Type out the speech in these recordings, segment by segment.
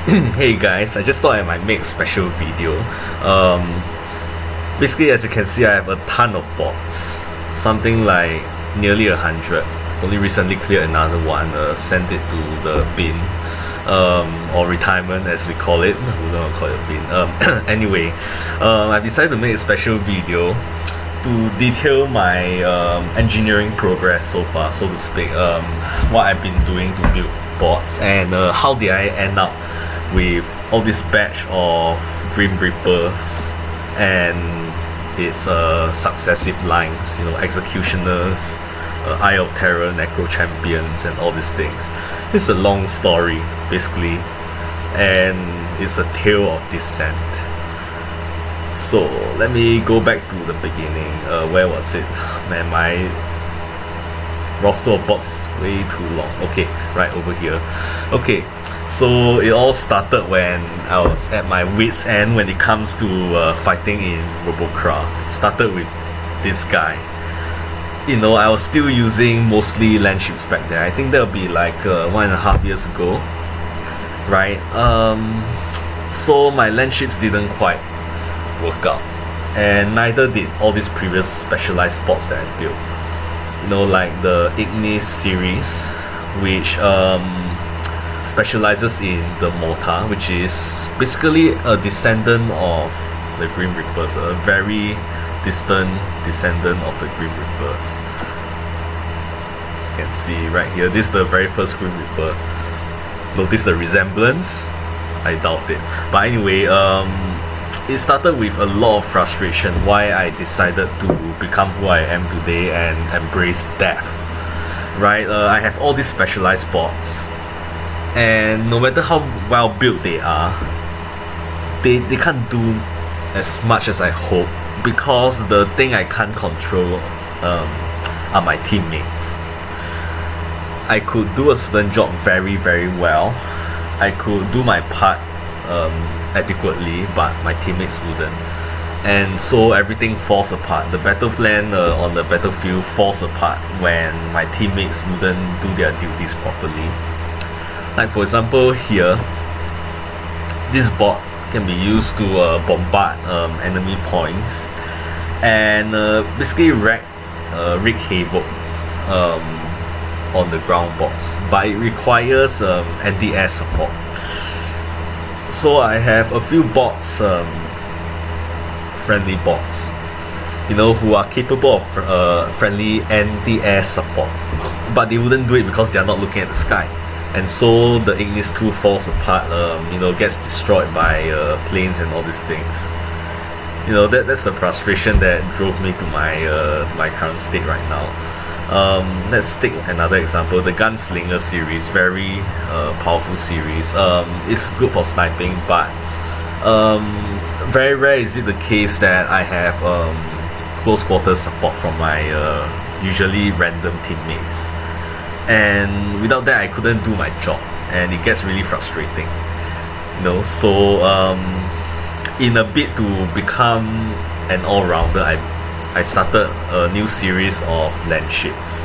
Hey guys, I just thought I might make a special video. Basically, as you can see, I have a ton of bots, something like nearly 100. Only recently cleared another one, sent it to the bin, or retirement as we call it. We don't call it bin. Anyway, I decided to make a special video to detail my engineering progress so far, so to speak. What I've been doing to build bots and how did I end up with all this batch of Grim Reapers and its successive lines, executioners, Eye of Terror, Necro Champions, and all these things. It's a long story basically, and it's a tale of descent. So let me go back to the beginning. Where was it? Man, my roster of bots is way too long. Okay, right over here. Okay, so it all started when I was at my wit's end when it comes to fighting in Robocraft. It started with this guy. I was still using mostly landships back then. I think that'll be like 1.5 years ago, right? So my landships didn't quite work out, and neither did all these previous specialized bots that I built. Like the Ignis series, which specializes in the Mortar, which is basically a descendant of the Grim Reapers, a very distant descendant of the Grim Reapers. As you can see right here, this is the very first Grim Reaper. Notice the resemblance? I doubt it. But anyway, it started with a lot of frustration why I decided to become who I am today and embrace death. Right? I have all these specialized bots, and no matter how well built they are, they can't do as much as I hope, because the thing I can't control are my teammates. I could do a certain job very, very well. I could do my part adequately, but my teammates wouldn't. And so everything falls apart. The battle plan on the battlefield falls apart when my teammates wouldn't do their duties properly. Like for example here, this bot can be used to bombard enemy points and basically wreak havoc on the ground bots, but it requires anti-air support. So I have a few bots, friendly bots, who are capable of friendly anti-air support, but they wouldn't do it because they are not looking at the sky. And so the Ignis 2 falls apart, gets destroyed by planes and all these things. That's the frustration that drove me to my current state right now. Let's take another example. The Gunslinger series, very powerful series. It's good for sniping, but very rare is it the case that I have close quarters support from my usually random teammates. And without that, I couldn't do my job, and it gets really frustrating. So in a bid to become an all-rounder, I started a new series of landships.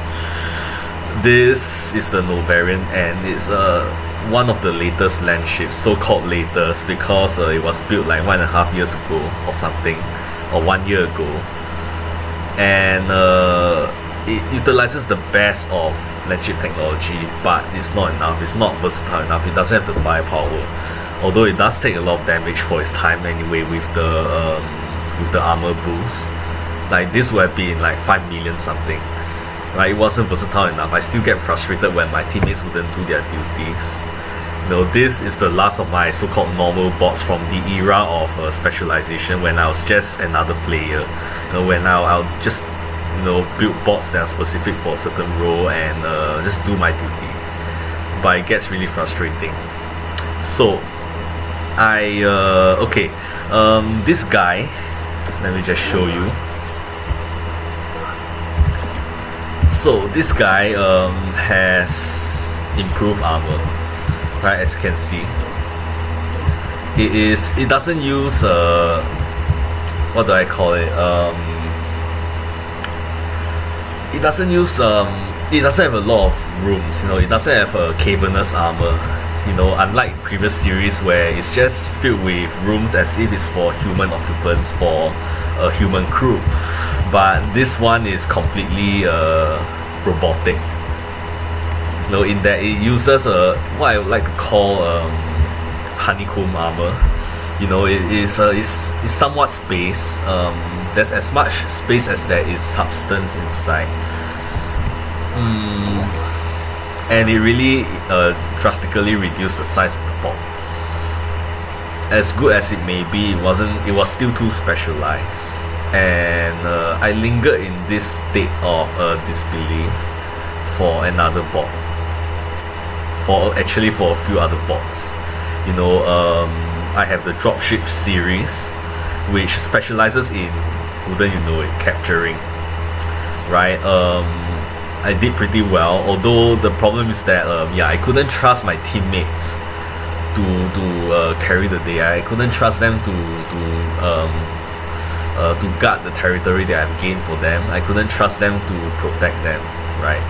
This is the Novarian, and it's one of the latest landships, so-called latest because it was built like 1.5 years ago or something, or 1 year ago, and it utilizes the best of landship technology, but it's not enough. It's not versatile enough. It doesn't have the firepower, although it does take a lot of damage for its time anyway with the armor boost. Like this would have been like 5 million something, right? It wasn't versatile enough. I still get frustrated when my teammates wouldn't do their duties. This is the last of my so-called normal bots from the era of specialization, when I was just another player. When I'll just build bots that are specific for a certain role and just do my duty. But it gets really frustrating. So this guy, let me just show you. So this guy has improved armor, right? As you can see, it doesn't use what do I call it? It doesn't use it doesn't have a lot of rooms. It doesn't have a cavernous armor. unlike previous series where it's just filled with rooms as if it's for human occupants, for a human crew. But this one is completely robotic. In that it uses what I would like to call honeycomb armor. It is somewhat space. There's as much space as there is substance inside. And it really drastically reduced the size of the bot. As good as it may be, it was still too specialized. And I lingered in this state of disbelief for another bot. For a few other bots. I have the dropship series, which specializes in, wouldn't you know it, capturing. Right? I did pretty well, although the problem is that I couldn't trust my teammates to carry the day. I couldn't trust them to guard the territory that I've gained for them. I couldn't trust them to protect them, right?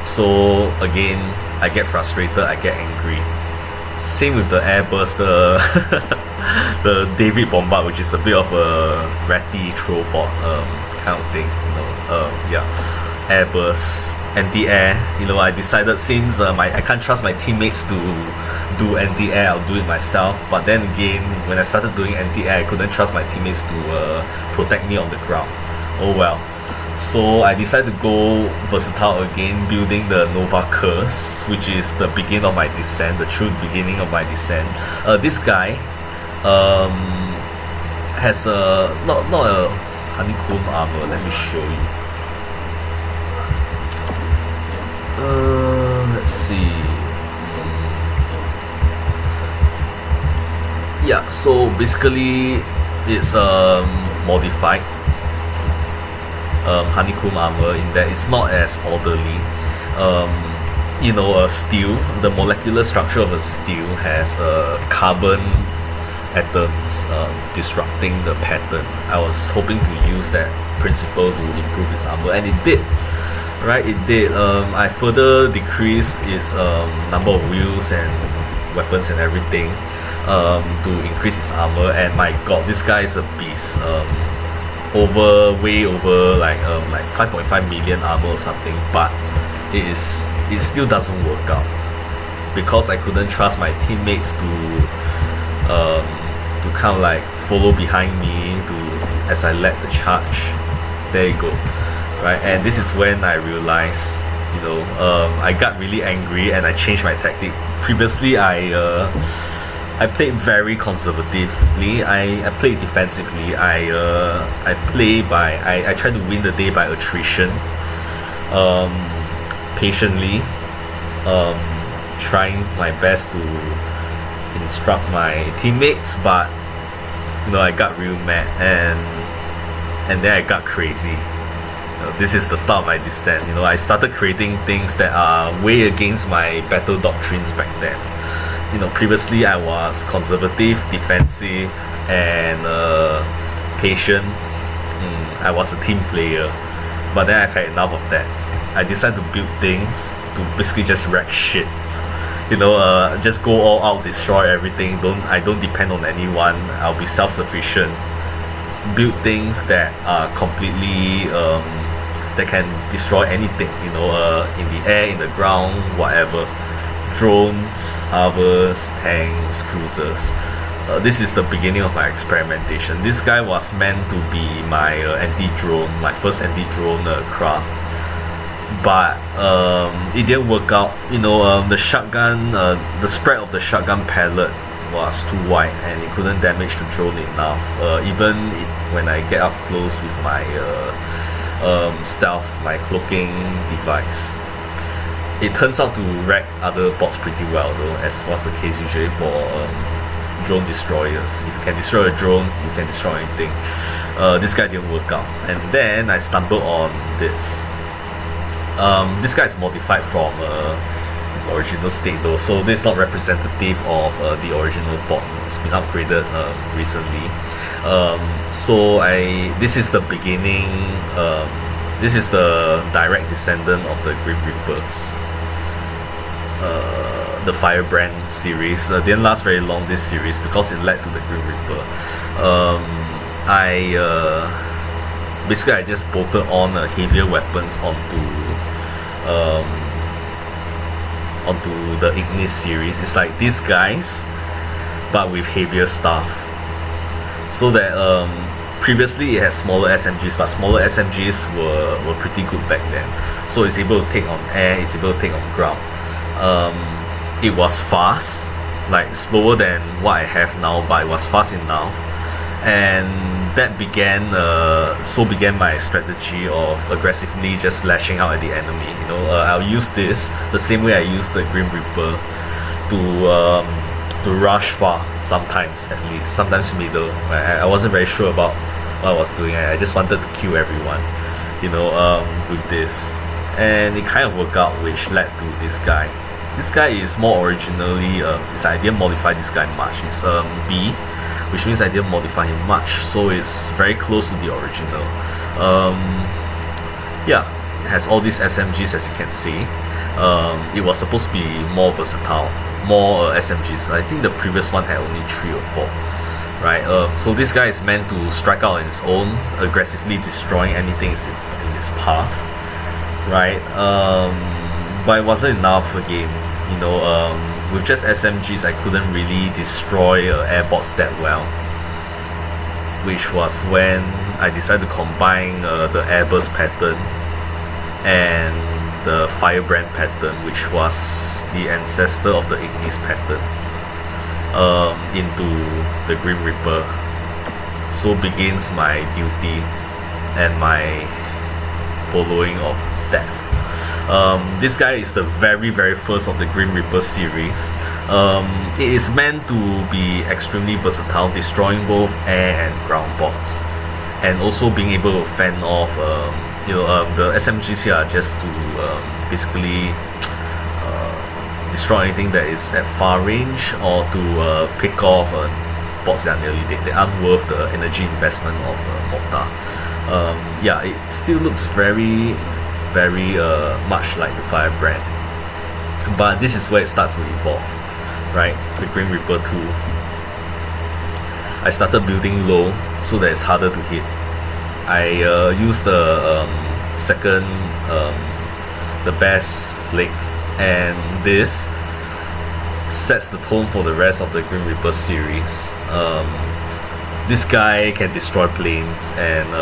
So again, I get frustrated, I get angry. Same with the airburst, the David Bombard, which is a bit of a ratty troll bot kind of thing, airburst, anti-air. I decided since I can't trust my teammates to do anti-air, I'll do it myself. But then again, when I started doing anti-air, I couldn't trust my teammates to protect me on the ground. Oh well. So I decided to go versatile again, building the Nova Curse, which is the beginning of my descent, the true beginning of my descent. This guy has not a honeycomb armor. Let me show you. Let's see. Yeah, so basically it's modified honeycomb armor in that it's not as orderly. Steel, the molecular structure of a steel has carbon atoms disrupting the pattern. I was hoping to use that principle to improve its armor, and it did. Right, it did. I further decreased its number of wheels and weapons and everything to increase its armor. And my god, this guy is a beast. Way over like 5.5 million armor or something, but it still doesn't work out because I couldn't trust my teammates to kind of like follow behind me as I led the charge. There you go. Right, and this is when I realized, I got really angry and I changed my tactic. Previously, I played very conservatively. I played defensively. I tried to win the day by attrition, patiently, trying my best to instruct my teammates, but I got real mad and then I got crazy. This is the start of my descent. I started creating things that are way against my battle doctrines back then. Previously I was conservative, defensive, and patient. I was a team player, but then I've had enough of that. I decided to build things to basically just wreck shit. Just go all out, destroy everything. I don't depend on anyone. I'll be self-sufficient. Build things that are completely that can destroy anything. In the air, in the ground, whatever. Drones, harbors, tanks, cruisers. This is the beginning of my experimentation. This guy was meant to be my anti-drone, my first anti-drone craft, but it didn't work out. The shotgun, the spread of the shotgun pellet was too wide and it couldn't damage the drone enough. When I get up close with my stealth, my cloaking device. It turns out to wreck other bots pretty well though, as was the case usually for drone destroyers. If you can destroy a drone, you can destroy anything. This guy didn't work out, and then I stumbled on this. This guy is modified from his original state though, so this is not representative of the original bot. It's been upgraded recently. This is the beginning. This is the direct descendant of the Grim Reapers. the Firebrand series. Didn't last very long, this series, because it led to the Grim Reaper. Basically I just bolted on heavier weapons onto the Ignis series. It's like these guys, but with heavier stuff. So that previously it had smaller SMGs, but smaller SMGs were pretty good back then. So it's able to take on air, it's able to take on ground. It was fast, like slower than what I have now, but it was fast enough. And that began my strategy of aggressively just slashing out at the enemy. I'll use this the same way I use the Grim Reaper to rush far, sometimes at least, sometimes middle. I wasn't very sure about what I was doing. I just wanted to kill everyone, with this, and it kind of worked out, which led to this guy. This guy is more originally, I didn't modify this guy much. It's B, which means I didn't modify him much, so it's very close to the original. It has all these SMGs, as you can see. It was supposed to be more versatile, more SMGs. I think the previous one had only 3 or 4, right? So this guy is meant to strike out on his own, aggressively destroying anything in his path, right? But it wasn't enough again. With just SMGs, I couldn't really destroy airbots that well, which was when I decided to combine the airburst pattern and the Firebrand pattern, which was the ancestor of the Ignis pattern, into the Grim Reaper. So begins my duty and my following of death. This guy is the very first of the Grim Reaper series. It is meant to be extremely versatile, destroying both air and ground bots, and also being able to fend off. The SMGs here are just to basically destroy anything that is at far range, or to pick off bots that are nearly dead. They aren't worth the energy investment of mortar. It still looks very much like the Firebrand, but this is where it starts to evolve, right? The Grim Reaper 2, I started building low so that it's harder to hit. I used the second, the best flick, and this sets the tone for the rest of the Grim Reaper series. This guy can destroy planes, and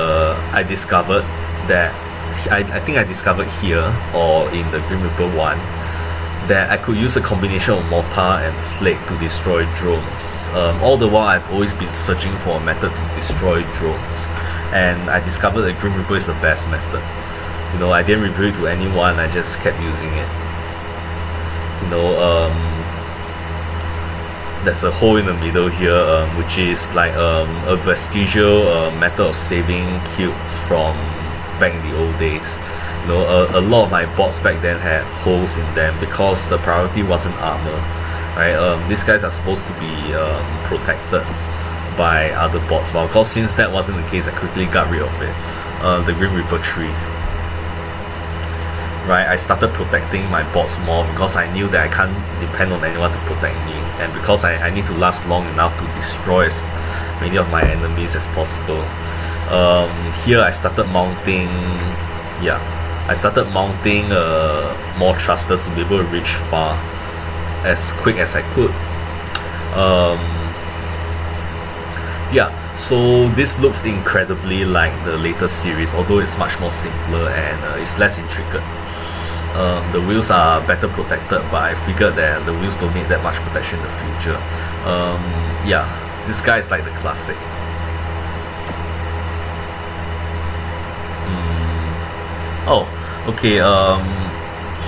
I discovered that I think I discovered here, or in the Grim Reaper 1, that I could use a combination of mortar and flake to destroy drones. All the while I've always been searching for a method to destroy drones, and I discovered that Grim Reaper is the best method. I didn't reveal it to anyone, I just kept using it. There's a hole in the middle here, which is like a vestigial method of saving cubes from back in the old days. A lot of my bots back then had holes in them because the priority wasn't armor, right? These guys are supposed to be protected by other bots, but of course, since that wasn't the case, I quickly got rid of it. The Grim Reaper 3, right? I started protecting my bots more because I knew that I can't depend on anyone to protect me, and because I need to last long enough to destroy as many of my enemies as possible. Here I started mounting more thrusters to be able to reach far as quick as I could. So this looks incredibly like the latest series, although it's much more simpler and it's less intricate. The wheels are better protected, but I figured that the wheels don't need that much protection in the future. This guy is like the classic.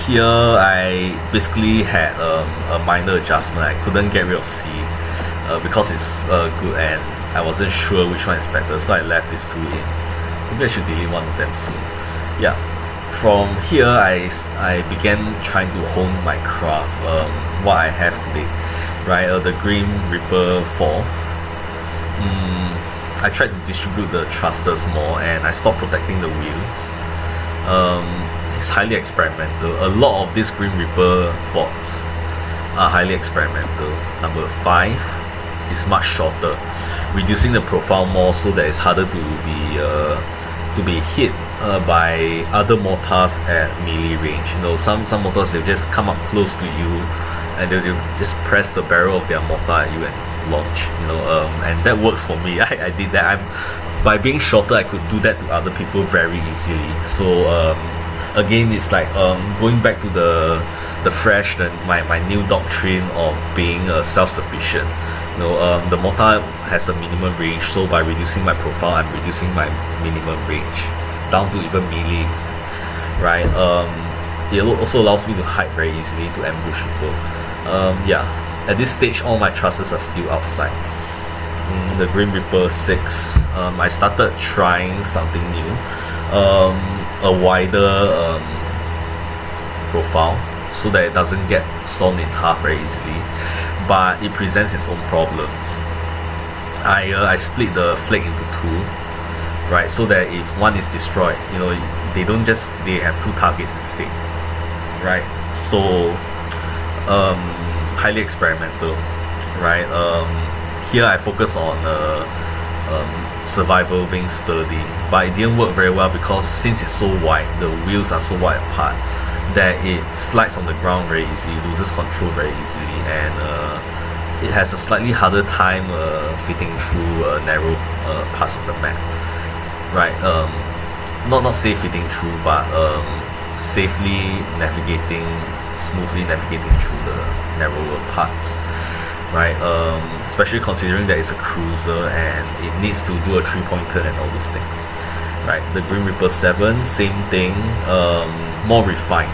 Here I basically had a minor adjustment. I couldn't get rid of C because it's good, and I wasn't sure which one is better, so I left these two in. Maybe I should delete one of them soon. From here I began trying to hone my craft, what I have today, right? The Grim Reaper 4. I tried to distribute the thrusters more, and I stopped protecting the wheels. It's highly experimental. A lot of these Grim Reaper bots are highly experimental. Number 5 is much shorter, reducing the profile more so that it's harder to be hit by other mortars at melee range. Some mortars, they just come up close to you and they'll just press the barrel of their mortar at you and launch. And that works for me. I did that. By being shorter, I could do that to other people very easily. So again, it's like going back to the my new doctrine of being self-sufficient. The mortar has a minimum range, so by reducing my profile, I'm reducing my minimum range down to even melee, right? It also allows me to hide very easily, to ambush people. At this stage, all my thrusters are still outside. The Grim Reaper 6, I started trying something new, a wider profile, so that it doesn't get sawn in half very easily, but it presents its own problems. I split the flake into 2, right, so that if one is destroyed, they have 2 targets instead, right? So highly experimental, right? Here I focus on survival, being sturdy, but it didn't work very well because since it's so wide, the wheels are so wide apart, that it slides on the ground very easily, loses control very easily, and it has a slightly harder time fitting through narrow parts of the map, right? Not say fitting through, but smoothly navigating through the narrower parts, right? Especially considering that it's a cruiser and it needs to do a 3-point turn and all those things, right? The Grim Reaper 7, same thing, more refined,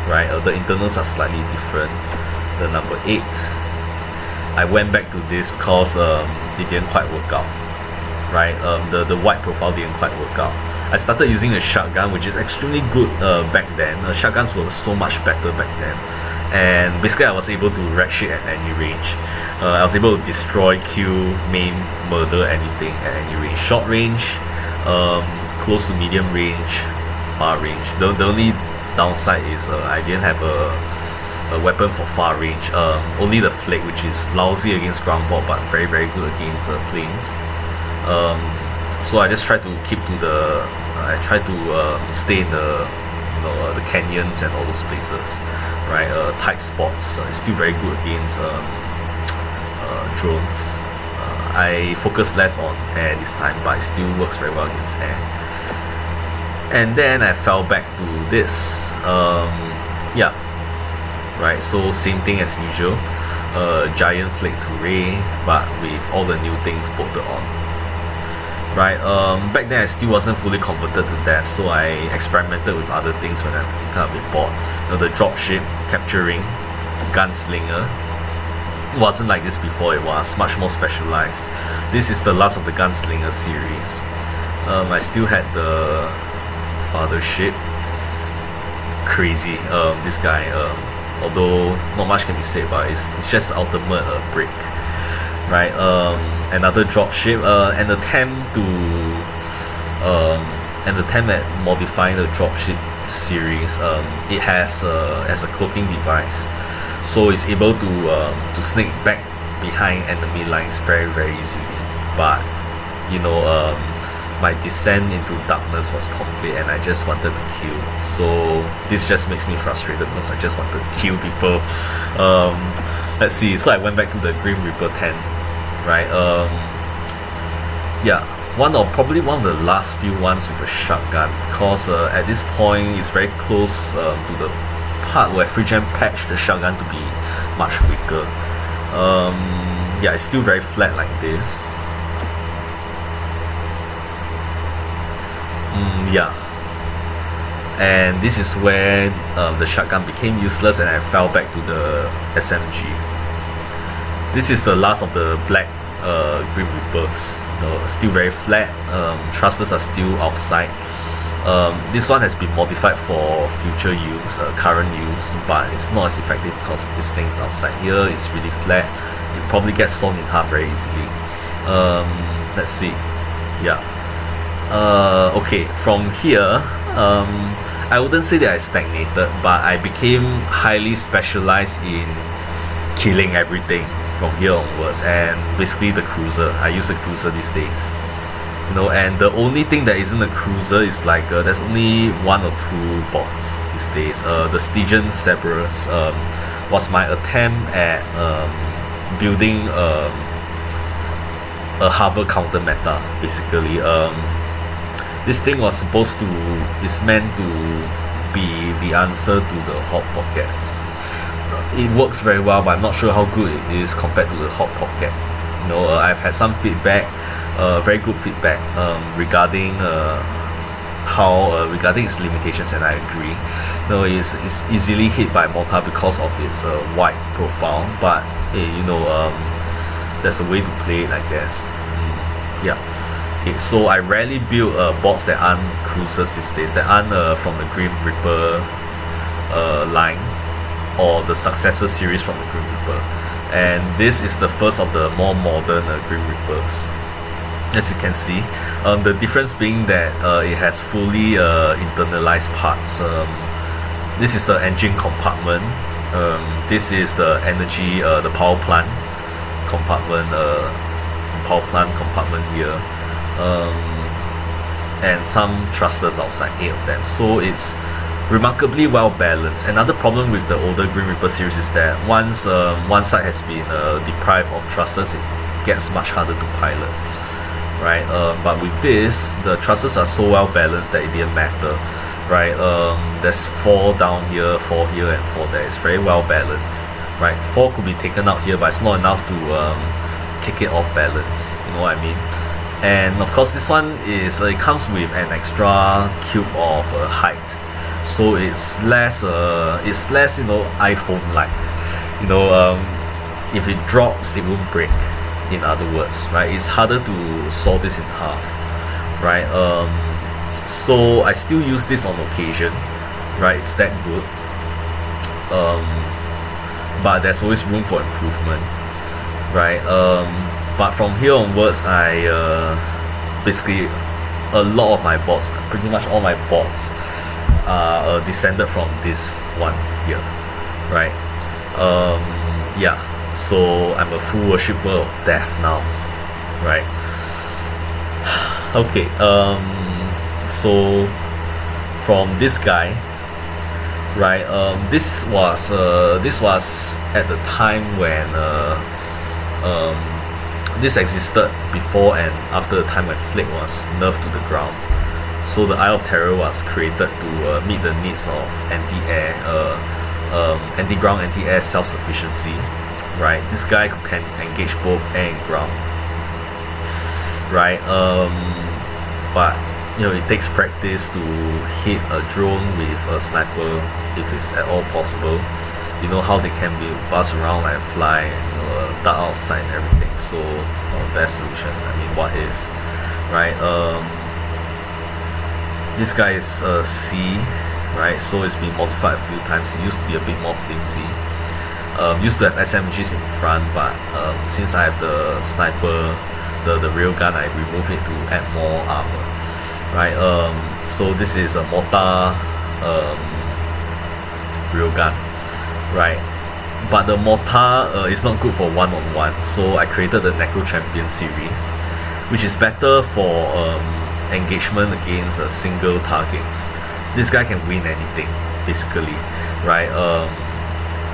right? The internals are slightly different. The number 8, I went back to this because it didn't quite work out, right? The wide profile didn't quite work out. I started using a shotgun, which is extremely good back then. Shotguns were so much better back then, and basically I was able to wreck shit at any range. I was able to destroy, kill, maim, murder anything at any range. Short range, close to medium range, far range. The only downside is I didn't have a weapon for far range. Only the flake, which is lousy against ground ball but very very good against planes. So I just try to keep to stay in the canyons and all those places, right? Tight spots. It's still very good against drones. I focus less on air this time, but it still works very well against air. And then I fell back to this. Right. So same thing as usual. Giant flake turret, but with all the new things bolted on. Right. Back then I still wasn't fully converted to that, so I experimented with other things when I kind of bit bored. The dropship, capturing, gunslinger. It wasn't like this before. It was much more specialized. This is the last of the gunslinger series. I still had the father ship. Crazy. This guy. Although not much can be said about it, it's just ultimate break. Right, another dropship, an attempt at modifying the dropship series. It has as a cloaking device, so it's able to sneak back behind enemy lines very very easily. But my descent into darkness was complete and I just wanted to kill, so this just makes me frustrated because I just want to kill people. Let's see, so I went back to the Grim Reaper 10, right? Probably one of the last few ones with a shotgun, because at this point it's very close to the part where FreeGen patched the shotgun to be much weaker. It's still very flat like this. And this is where the shotgun became useless and I fell back to the SMG. This is the last of the black Grim Reapers. Still very flat. Thrusters are still outside. This one has been modified for future use, current use, but it's not as effective because this thing's outside. Here it's really flat. It probably gets sawn in half very easily. Let's see. Okay, from here, I wouldn't say that I stagnated, but I became highly specialized in killing everything from here onwards. And basically the cruiser, I use the cruiser these days. And the only thing that isn't a cruiser is like there's only 1 or 2 bots these days. The Stygian Cerberus was my attempt at building a hover counter meta, basically. This thing is meant to be the answer to the Hot Pockets. It works very well, but I'm not sure how good it is compared to the Hot Pocket. I've had some feedback, very good feedback regarding regarding its limitations, and I agree. It's easily hit by mortar because of its wide profile, but hey, there's a way to play it, I guess. Yeah. Okay, so I rarely build bots that aren't cruisers these days, that aren't from the Grim Reaper line or the successor series from the Grim Reaper. And this is the first of the more modern Grim Reapers. As you can see, the difference being that it has fully internalized parts. This is the engine compartment. This is the energy, the power plant compartment. Here, and some thrusters outside, 8 of them. So it's remarkably well balanced. Another problem with the older Grim Reaper series is that once one side has been deprived of thrusters, it gets much harder to pilot. Right, but with this, the thrusters are so well balanced that it didn't matter. Right, there's 4 down here, 4 here, and 4 there. It's very well balanced. Right, 4 could be taken out here, but it's not enough to kick it off balance. You know what I mean? And of course, this one it comes with an extra cube of height, so it's less iPhone-like. If it drops, it won't break. In other words, right, it's harder to saw this in half, right? So I still use this on occasion, right? It's that good, but there's always room for improvement, right? But from here onwards, I basically a lot of my bots, pretty much all my bots, are descended from this one here, right? Yeah. So I'm a full worshipper of death now, right? Okay, so from this guy, right? This was at the time when this existed before and after the time when Flake was nerfed to the ground. So the Eye of Terror was created to meet the needs of anti-air, anti-ground, anti-air self-sufficiency. Right, this guy can engage both air and ground. Right, but it takes practice to hit a drone with a sniper if it's at all possible. How they can be buzz around and fly, and dart outside and everything. So it's not the best solution. I mean, what is, right? This guy is C, right? So it's been modified a few times. It used to be a bit more flimsy. Used to have SMGs in front, but since I have the sniper, the railgun, I remove it to add more armor. Right. So this is a mortar railgun. Right. But the mortar is not good for one-on-one. So I created the Necro Champion series, which is better for engagement against single targets. This guy can win anything, basically. Right.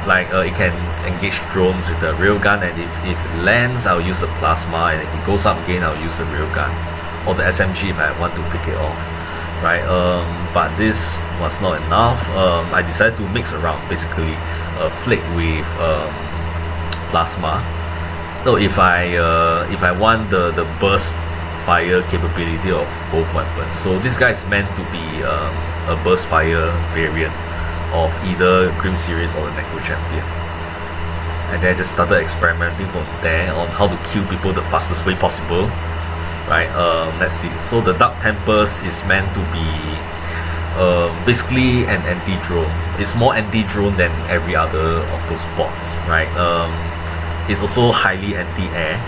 It can engage drones with the railgun, and if it lands, I'll use the plasma, and if it goes up again, I'll use the railgun or the SMG if I want to pick it off, right? But this was not enough. I decided to mix around, basically Flake with plasma. So if I want the burst fire capability of both weapons, so this guy is meant to be a burst fire variant of either Grim series or the Necro Champion. And then I just started experimenting from there on how to kill people the fastest way possible. Right, let's see. So the Dark Tempest is meant to be basically an anti-drone. It's more anti-drone than every other of those bots, right? It's also highly anti-air.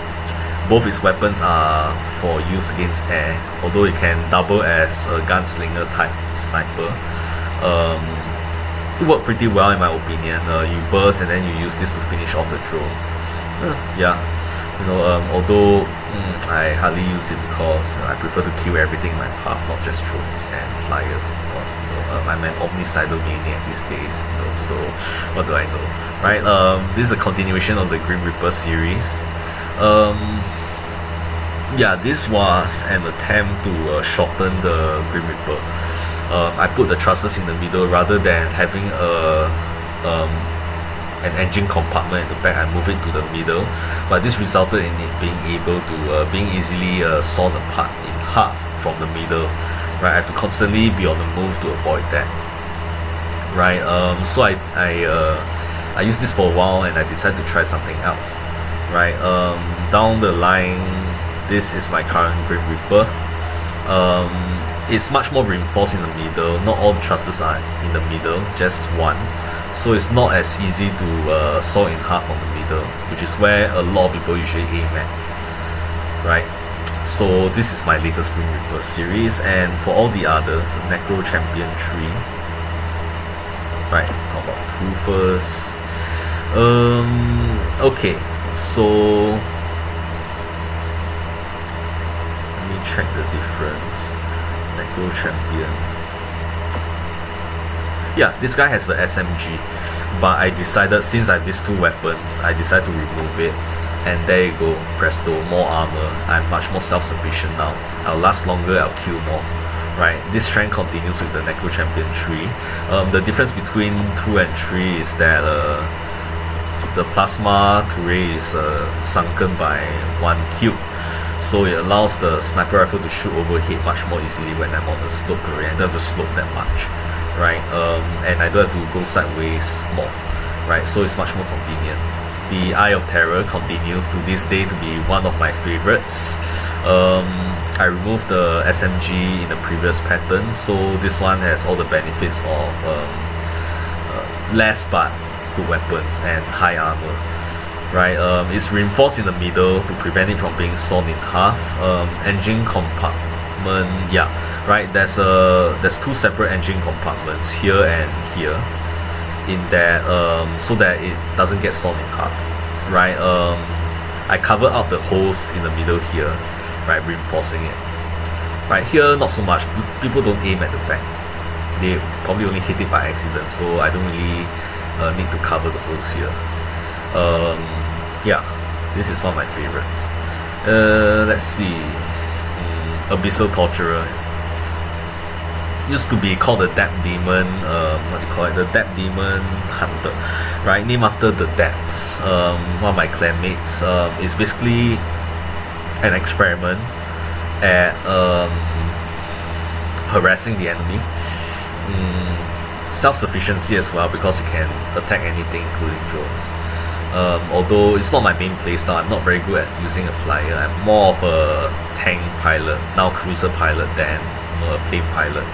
Both its weapons are for use against air, although it can double as a gunslinger type sniper. it worked pretty well in my opinion. You burst and then you use this to finish off the drone. Yeah, although I hardly use it because I prefer to kill everything in my path, not just drones and flyers. Because I'm an omnicidal maniac these days. So what do I know, right? This is a continuation of the Grim Reaper series. Yeah, this was an attempt to shorten the Grim Reaper. I put the thrusters in the middle rather than having an engine compartment at the back. I move it to the middle, but this resulted in it being able to being easily sawn apart in half from the middle. Right, I have to constantly be on the move to avoid that. Right, so I used this for a while and I decided to try something else. Right, down the line, this is my current Grim Reaper. It's much more reinforced in the middle. Not all the thrusters are in the middle, just one. So it's not as easy to saw in half on the middle, which is where a lot of people usually aim at. Right? So this is my latest Grim Reaper series, and for all the others, Necro Champion 3. Right, talk about 2 first. Okay, so let me check the difference. Necro Champion. Yeah, this guy has the SMG, but I decided, since I have these 2 weapons, I decided to remove it, and there you go, presto, more armor. I'm much more self-sufficient now. I'll last longer, I'll kill more. Right, this trend continues with the Necro Champion 3. The difference between 2 and 3 is that the plasma turret is sunken by 1 cube, so it allows the sniper rifle to shoot overhead much more easily when I'm on the slope terrain. I don't have to slope that much. Right, and I don't have to go sideways more, right, so it's much more convenient. The Eye of Terror continues to this day to be one of my favorites. I removed the SMG in the previous pattern, so this one has all the benefits of less but good weapons and high armor. Right, it's reinforced in the middle to prevent it from being sawn in half. Engine compartment, yeah, right, there's 2 separate engine compartments here and here, in that so that it doesn't get sawn in half. Right, I cover up the holes in the middle here, right, reinforcing it. Right, here not so much. People don't aim at the back, they probably only hit it by accident, so I don't really need to cover the holes here. Yeah, this is one of my favorites. Let's see. Abyssal Torturer. Used to be called the Depth Demon. What do you call it? The Depth Demon Hunter. Right, named after the depths. One of my clanmates. It's basically an experiment at harassing the enemy. Self-sufficiency as well, because it can attack anything, including drones. Although it's not my main playstyle, I'm not very good at using a flyer. I'm more of a tank pilot, now cruiser pilot, than a plane pilot.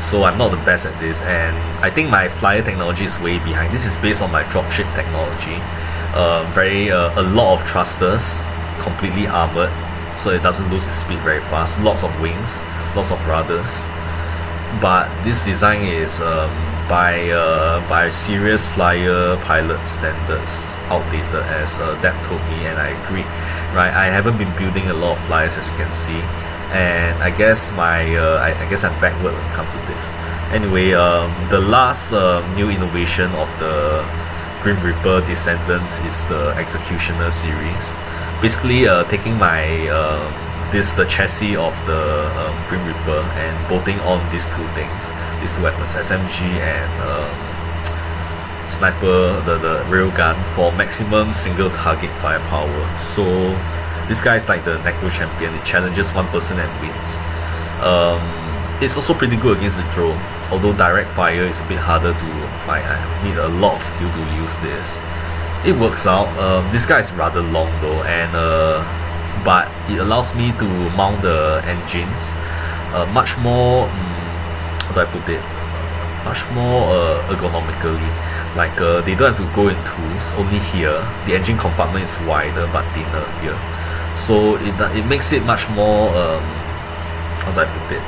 So I'm not the best at this, and I think my flyer technology is way behind. This is based on my dropship technology. A lot of thrusters, completely armored, so it doesn't lose its speed very fast. Lots of wings, lots of rudders. But this design is by serious flyer pilot standards outdated, as Deb told me, and I agree. Right, I haven't been building a lot of flyers, as you can see, and I guess I guess I'm backward when it comes to this. Anyway, the last new innovation of the Grim Reaper Descendants is the Executioner series. Basically, taking the chassis of the Grim Reaper and bolting on these 2 things, these 2 weapons, SMG and sniper, the railgun, for maximum single target firepower. So this guy is like the Necro Champion. It challenges 1 person and wins. It's also pretty good against the drone, although direct fire is a bit harder to find. I need a lot of skill to use this. It works out. This guy is rather long though, and but it allows me to mount the engines much more, how do I put it, much more ergonomically. Like they don't have to go in twos, only here. The engine compartment is wider but thinner here, so it makes it much more, how do I put it,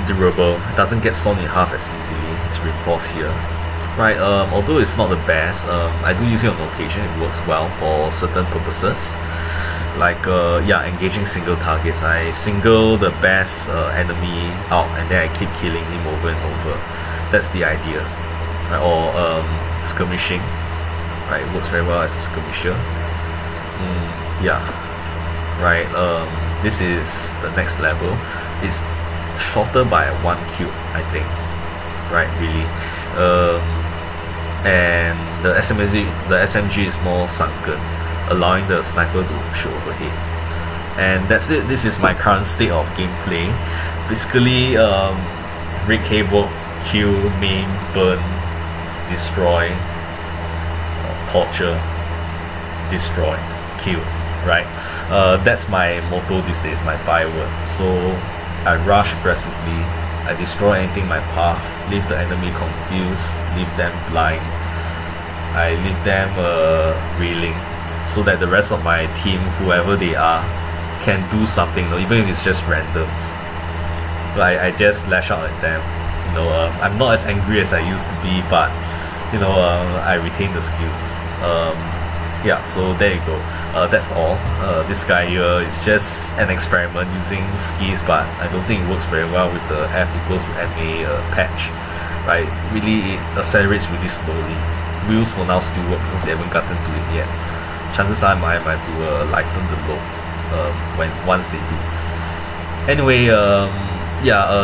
durable. It doesn't get sawn in half as easily. It's reinforced here. Right, although it's not the best, I do use it on occasion. It works well for certain purposes, like engaging single targets. I single the best enemy out, and then I keep killing him over and over. That's the idea. Right? Or skirmishing. Right, it works very well as a skirmisher. Right, this is the next level. It's shorter by 1 cube, I think. Right, really. And the SMG is more sunken, allowing the sniper to shoot overhead. And that's it. This is my current state of gameplay. Basically, wreak havoc, kill, maim, burn, destroy, torture, destroy, kill. Right? That's my motto these days, my byword. So I rush aggressively. I destroy anything in my path, leave the enemy confused, leave them blind. I leave them reeling, so that the rest of my team, whoever they are, can do something, even if it's just randoms. I just lash out at them. I'm not as angry as I used to be, but I retain the skills. So there you go. That's all. This guy here is just an experiment using skis, but I don't think it works very well with the F equals to MA patch. Right? Really, it accelerates really slowly. Wheels for now still work because they haven't gotten to it yet. Chances are I might to lighten the load once they do. Anyway,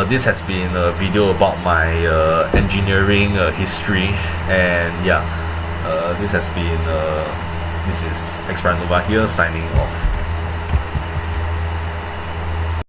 this has been a video about my engineering history, and this is Xbriannova here, signing off.